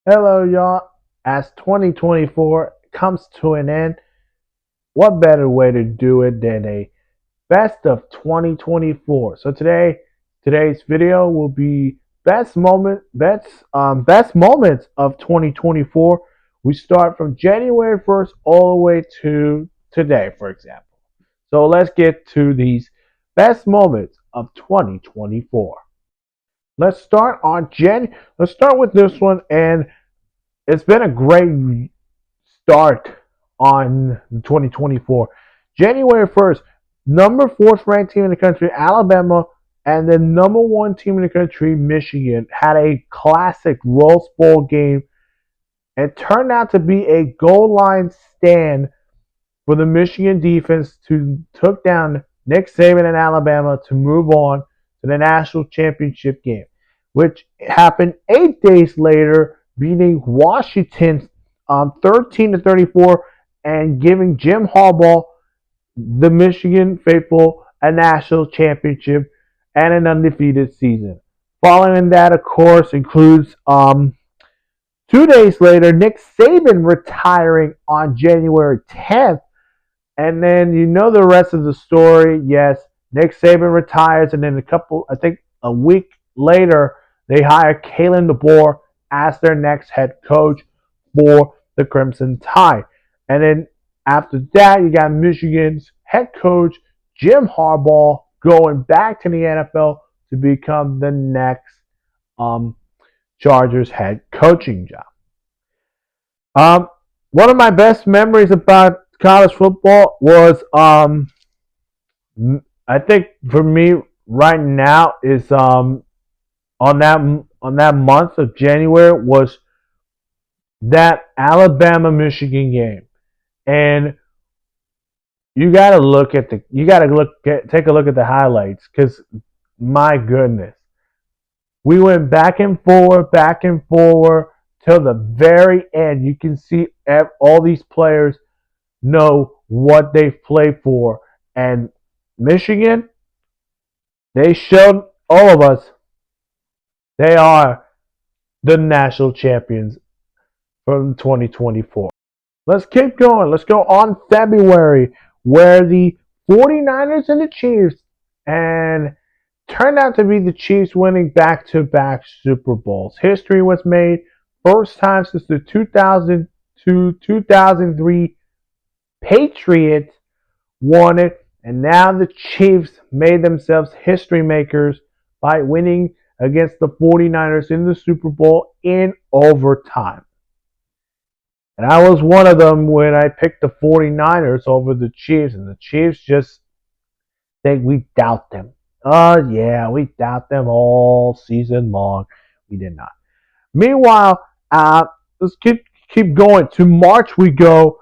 Hello, y'all. As 2024 comes to an end, what better way to do it than a best of 2024? So today's video will be best moments of 2024. We start from January 1st all the way to today, for example. So let's get to these best moments of 2024. Let's start with this one, and it's been a great start on 2024. January 1st, number fourth ranked team in the country, Alabama, and the number one team in the country, Michigan, had a classic Rose Bowl game and turned out to be a goal line stand for the Michigan defense to took down Nick Saban and Alabama to move on to the national championship game, which happened 8 days later, beating Washington 13-34 and giving Jim Harbaugh, the Michigan faithful, a national championship and an undefeated season. Following that, of course, includes 2 days later, Nick Saban retiring on January 10th. And then you know the rest of the story. Yes, Nick Saban retires, and then I think a week later, they hire Kalen DeBoer as their next head coach for the Crimson Tide. And then after that, you got Michigan's head coach Jim Harbaugh going back to the NFL to become the next um, Chargers head coaching job. Um, One of my best memories about college football was I think for me right now is on that month of January was that Alabama Michigan game. And take a look at the highlights, because my goodness, we went back and forward till the very end. You can see all these players know what they've played for, and Michigan, they showed all of us they are the national champions from 2024. Let's keep going. Let's go on February, where the 49ers and the Chiefs, and turned out to be the Chiefs winning back to back Super Bowls. History was made, first time since the 2002 2003 Patriots won it, and now the Chiefs made themselves history makers by winning against the 49ers in the Super Bowl in overtime. And I was one of them when I picked the 49ers over the Chiefs, and the Chiefs just think we doubt them. Oh, yeah, we doubt them all season long. We did not. Meanwhile, let's keep going. To March we go.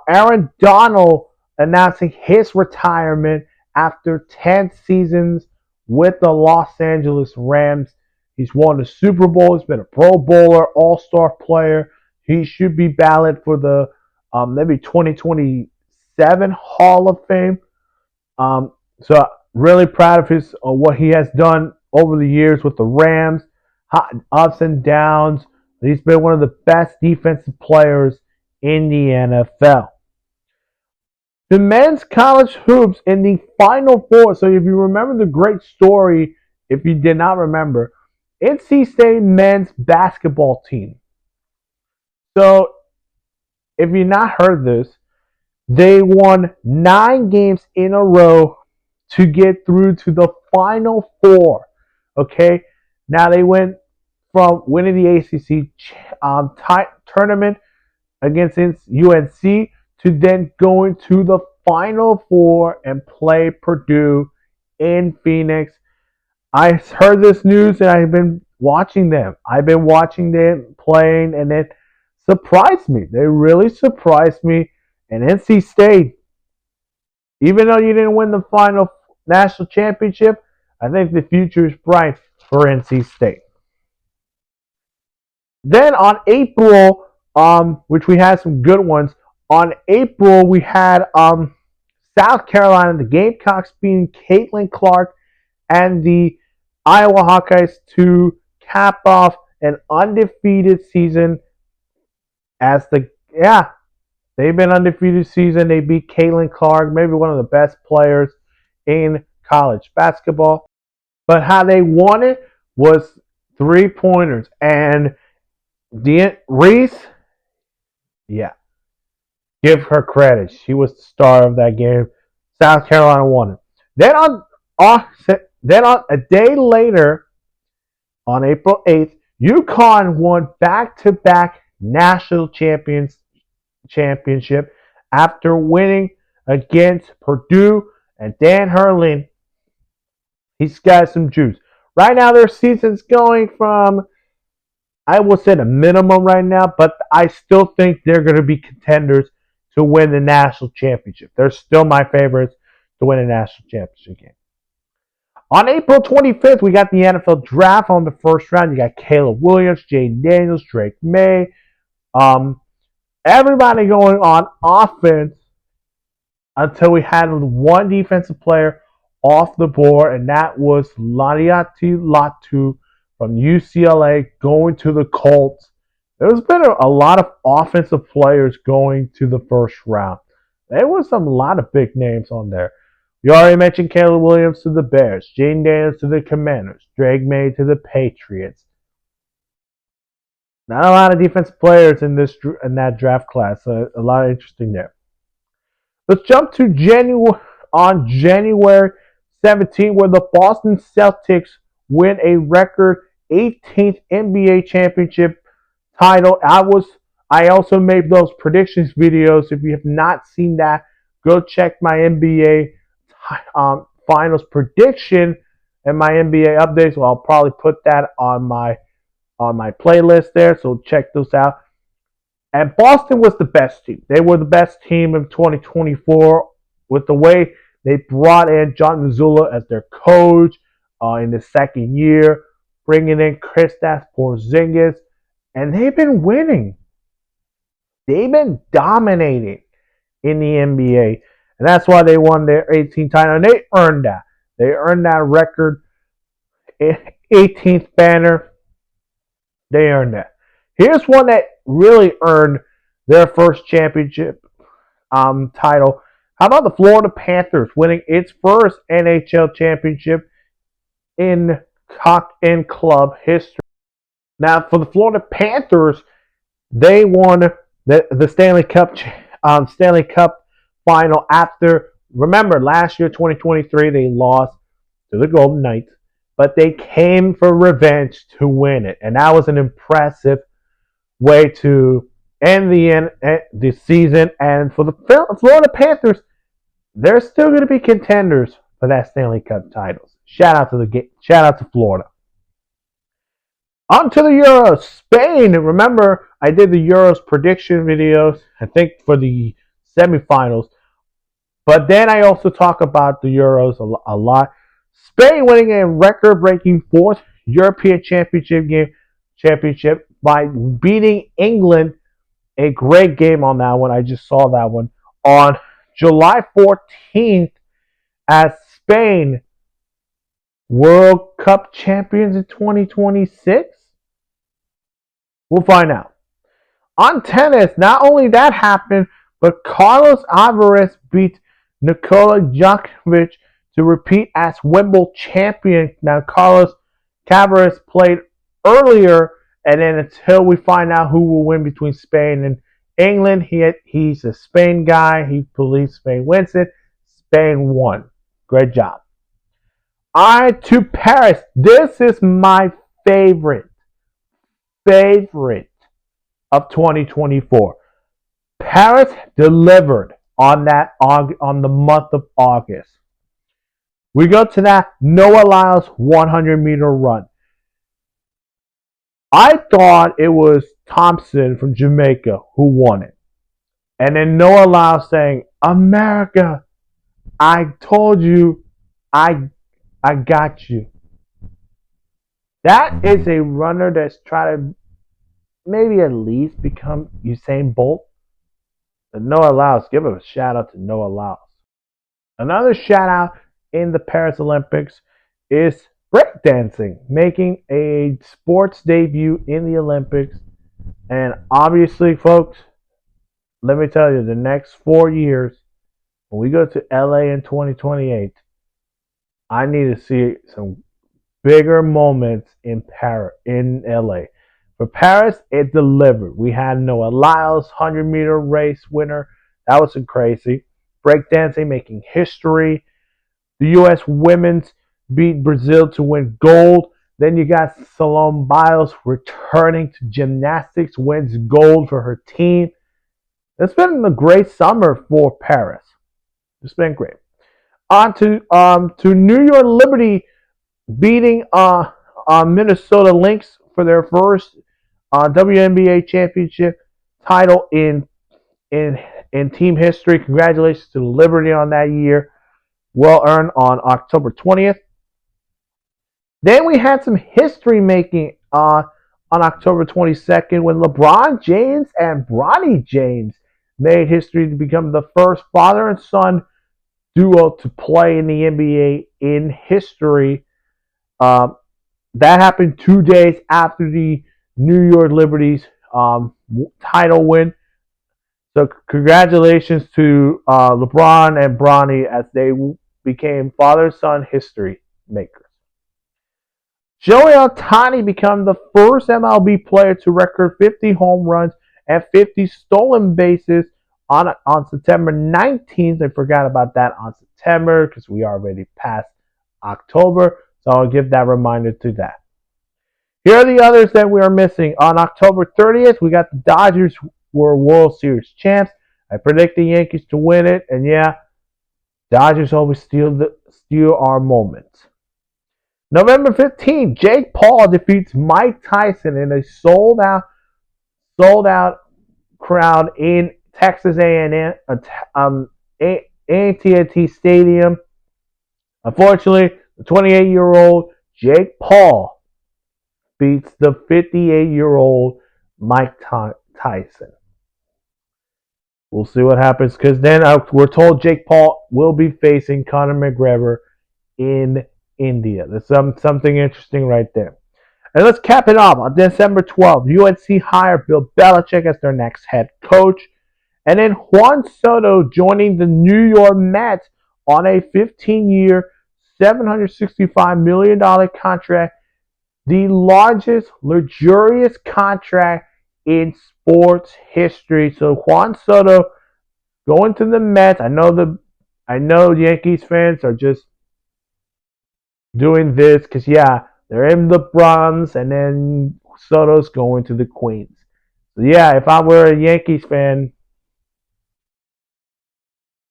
Aaron Donald announcing his retirement after 10 seasons with the Los Angeles Rams. He's won the Super Bowl. He's been a Pro Bowler, All-Star player. He should be ballot for the maybe 2027 Hall of Fame. So really proud of his what he has done over the years with the Rams, ups and downs. He's been one of the best defensive players in the NFL. The men's college hoops in the Final Four. So if you remember the great story, if you did not remember, NC State men's basketball team. So if you've not heard this, they won 9 games in a row to get through to the Final Four. Okay, now they went from winning the ACC tournament against UNC to then going to the Final Four and play Purdue in Phoenix. I heard this news and I've been watching them. I've been watching them playing, and it surprised me. They really surprised me. And NC State, even though you didn't win the final national championship, I think the future is bright for NC State. Then on April, which we had some good ones. On April, we had South Carolina, the Gamecocks beating Caitlin Clark and the Iowa Hawkeyes to cap off an undefeated season as they've been undefeated season. They beat Caitlin Clark, maybe one of the best players in college basketball. But how they won it was 3-pointers. And Reese, yeah, give her credit. She was the star of that game. South Carolina won it. Then on a day later, on April 8th, UConn won back-to-back national championship after winning against Purdue and Dan Hurley. He's got some juice. Right now, their season's going from, I will say, the minimum right now, but I still think they're going to be contenders to win the national championship. They're still my favorites to win a national championship game. On April 25th, we got the NFL draft on the first round. You got Caleb Williams, Jayden Daniels, Drake May. Everybody going on offense until we had one defensive player off the board, and that was Laiatu Latu from UCLA going to the Colts. There's been a lot of offensive players going to the first round. There was a lot of big names on there. You already mentioned Caleb Williams to the Bears, Jayden Daniels to the Commanders, Drake May to the Patriots. Not a lot of defensive players in that draft class. A lot of interesting there. Let's jump to January 17th, where the Boston Celtics win a record 18th NBA championship title. I also made those predictions videos. If you have not seen that, go check my NBA finals prediction and my NBA updates. So I'll probably put that on my playlist there. So check those out. And Boston was the best team. They were the best team of 2024 with the way they brought in John Mazzulla as their coach in the second year, bringing in Kristaps Porzingis, and they've been winning. They've been dominating in the NBA, and that's why they won their 18th title, and they earned that. They earned that record 18th banner. They earned that. Here's one that really earned their first championship title. How about the Florida Panthers winning its first NHL championship in club history? Now, for the Florida Panthers, they won the Stanley Cup final after. Remember, last year, 2023, they lost to the Golden Knights, but they came for revenge to win it, and that was an impressive way to end the season. And for the Florida Panthers, they're still going to be contenders for that Stanley Cup titles. Shout out to Florida. On to the Euros. Spain. Remember, I did the Euros prediction videos, I think, for the semifinals. But then I also talk about the Euros a lot. Spain winning a record-breaking fourth European championship by beating England. A great game on that one. I just saw that one on July 14th as Spain World Cup champions in 2026. We'll find out. On tennis, not only that happened, but Carlos Alcaraz beat Nikola Djokovic to repeat as Wimbledon champion. Now, Carlos Alcaraz played earlier, and then until we find out who will win between Spain and England, he's a Spain guy. He believes Spain wins it. Spain won. Great job. All right, to Paris. This is my favorite of 2024. Paris delivered on the month of August. We go to that Noah Lyles 100-meter run. I thought it was Thompson from Jamaica who won it. And then Noah Lyles saying, "America, I told you, I got you." That is a runner that's trying to maybe at least become Usain Bolt. And Noah Lyles, give a shout out to Noah Lyles. Another shout out in the Paris Olympics is Breakdancing, making a sports debut in the Olympics. And obviously, folks, let me tell you, the next 4 years, when we go to LA in 2028, I need to see some bigger moments in Paris, in LA. For Paris, it delivered. We had Noah Lyles, 100-meter race winner. That was crazy. Breakdancing making history. The U.S. women's beat Brazil to win gold. Then you got Simone Biles returning to gymnastics, wins gold for her team. It's been a great summer for Paris. It's been great. On to New York Liberty beating Minnesota Lynx for their first WNBA championship title in in team history. Congratulations to Liberty on that year. Well earned on October 20th. Then we had some history making on October 22nd when LeBron James and Bronny James made history to become the first father and son duo to play in the NBA in history. Um, that happened 2 days after the New York Liberty's title win. So congratulations to LeBron and Bronny as they became father-son history makers. Joey Ohtani became the first MLB player to record 50 home runs and 50 stolen bases on September 19th. I forgot about that on September because we already passed October. So I'll give that reminder to that. Here are the others that we are missing. On October 30th, we got the Dodgers were World Series champs. I predict the Yankees to win it, and yeah, Dodgers always steal our moments. November 15th, Jake Paul defeats Mike Tyson in a sold out crowd in Texas A&M AT&T Stadium. Unfortunately, the 28-year-old Jake Paul beats the 58-year-old Mike Tyson. We'll see what happens because then we're told Jake Paul will be facing Conor McGregor in India. There's something interesting right there. And let's cap it off. On December 12th, UNC hired Bill Belichick as their next head coach. And then Juan Soto joining the New York Mets on a 15-year, $765 million contract, the largest luxurious contract in sports history. So Juan Soto going to the Mets. I know Yankees fans are just doing this because yeah, they're in the Bronx, and then Soto's going to the Queens. So yeah, if I were a Yankees fan,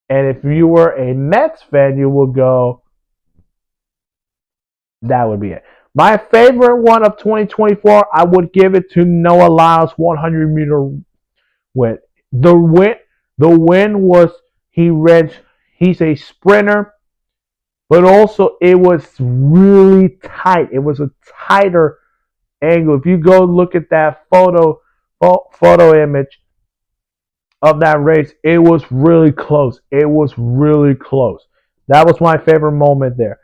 and if you were a Mets fan, you would go. That would be it. My favorite one of 2024, I would give it to Noah Lyles' 100-meter win. The win was he's a sprinter, but also it was really tight. It was a tighter angle. If you go look at that photo image of that race, it was really close. It was really close. That was my favorite moment there.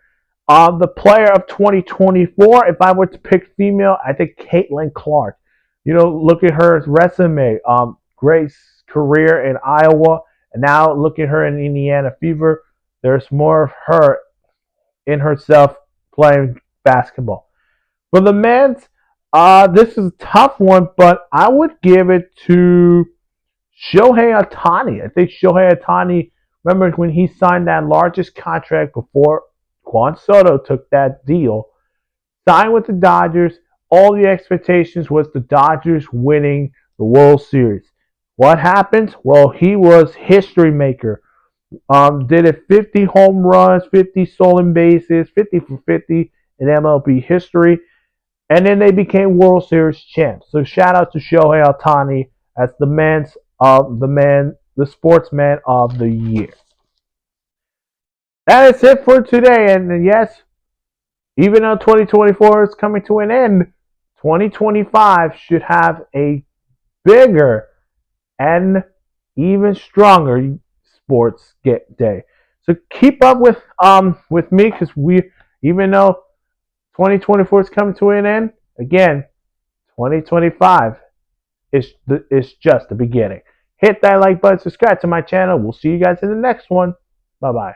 The player of 2024, if I were to pick female, I think Caitlin Clark. You know, look at her resume. Great career in Iowa, and now look at her in Indiana Fever. There's more of her in herself playing basketball. For the men's, this is a tough one, but I would give it to Shohei Ohtani. I think Shohei Ohtani, remember when he signed that largest contract before Juan Soto took that deal, signed with the Dodgers. All the expectations was the Dodgers winning the World Series. What happened? Well, he was history maker. Did it 50 home runs, 50 stolen bases, 50 for 50 in MLB history, and then they became World Series champs. So shout out to Shohei Ohtani as the sportsman of the year. That is it for today. And yes, even though 2024 is coming to an end, 2025 should have a bigger and even stronger sports day. So keep up with me because even though 2024 is coming to an end. Again, 2025 is just the beginning. Hit that like button, subscribe to my channel. We'll see you guys in the next one. Bye-bye.